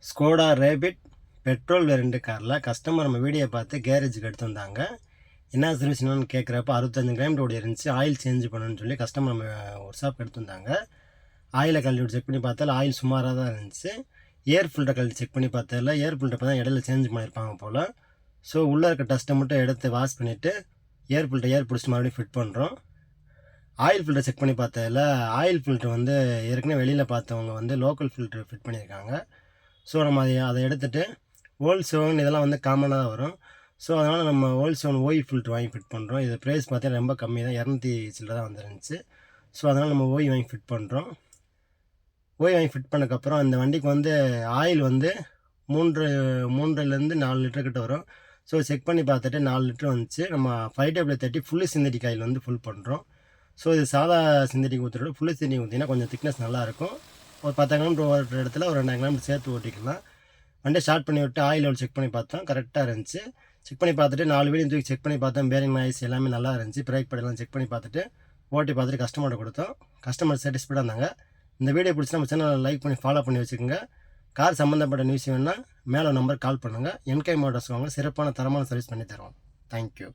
Skoda rapid petrol variant காரில் customer நம்ம video பார்த்து கேரேஜுக்கு எடுத்து வந்தாங்க. என்ன சர்வீஸ்னு கேட்குறப்ப 65 கிலோமீட்டர் ஓடி இருந்துச்சு. ஆயில் சேஞ்ச் பண்ணணும்னு சொல்லி கஸ்டமர் நம்ம ஒரு ஷாப் எடுத்து வந்தாங்க. ஆயிலை கழட்டி செக் பண்ணி பார்த்தால ஆயில் சுமாராக தான் இருந்துச்சு. ஏர் ஃபில்டர் கழட்டி செக் பண்ணி பார்த்தால ஏர் ஃபில்டர் இப்போ தான் இடையில சேஞ்ச் பண்ணியிருப்பாங்க போல். ஸோ உள்ளே இருக்க டஸ்ட்டை மட்டும் எடுத்து வாஷ் பண்ணிவிட்டு ஏர் பிடிச்சிட்டு மறுபடியும் ஃபிட் பண்ணுறோம். ஆயில் ஃபில்டர் செக் பண்ணி பார்த்ததில் ஆயில் ஃபில்டர் வந்து ஏற்கனவே வெளியில் பார்த்தவங்க வந்து லோக்கல் ஃபில்டர் ஃபிட் பண்ணியிருக்காங்க. ஸோ நம்ம அதை எடுத்துகிட்டு ஓல்ட் செவன் இதெல்லாம் வந்து காமனாக தான் வரும். ஸோ அதனால் நம்ம ஓல்ட் செவன் ஓய் ஃபில்ட்ரு வாங்கி ஃபிட் பண்ணுறோம். இது ப்ரைஸ் பார்த்தீங்கன்னா ரொம்ப கம்மி தான், 200 சில்லரை தான் வந்துருந்துச்சு. ஸோ அதனால் நம்ம ஓய் வாங்கி ஃபிட் பண்ணுறோம். ஓய் வாங்கி ஃபிட் பண்ணக்கப்புறம் அந்த வண்டிக்கு வந்து ஆயில் வந்து 3.5 4 லிட்டர் கிட்ட வரும். ஸோ செக் பண்ணி பார்த்துட்டு 4 லிட்டர் வந்துச்சு. நம்ம 5W30 ஃபுல்லு சிந்தட்டிக் ஆயில் வந்து ஃபுல் பண்ணுறோம். ஸோ இது சாதா சிந்தட்டிக் ஊற்றுறோட ஃபுல்லு சிந்தட்டிக் ஊற்றினா கொஞ்சம் திக்னஸ் நல்லாயிருக்கும். ஒரு 10 கிலோமீட்டர் ஓட்டுற இடத்துல ஒரு 2 கிலோமீட்டர் சேர்த்து ஓட்டிக்கலாம். வண்டியை ஸ்டார்ட் பண்ணி விட்டு ஆயில் லெவல் செக் பண்ணி பார்த்தோம், கரெக்டாக இருந்துச்சு. செக் பண்ணி பார்த்துட்டு 4 வீலையும் தூக்கி செக் பண்ணி பார்த்தோம், பேரிங் நாய்ஸ் எல்லாமே நல்லா இருந்துச்சு. பிரேக் பேடெல்லாம் செக் பண்ணி பார்த்துட்டு ஓட்டி பார்த்துட்டு கஸ்டமர்கிட்ட கொடுத்தோம். கஸ்டமர் சாட்டிஸ்ஃபைடாக இருந்தாங்க. இந்த வீடியோ பிடிச்சி நம்ம சேனலை லைக் பண்ணி ஃபாலோ பண்ணி வச்சுக்கோங்க. கார் சம்மந்தப்பட்ட நியூஸ் வேணுன்னா மேலே நம்பர் கால் பண்ணுங்கள். என்கே மோட்டார்ஸ் வாங்க, சிறப்பான தரமான சர்வீஸ் பண்ணி தருவோம். தேங்க்யூ.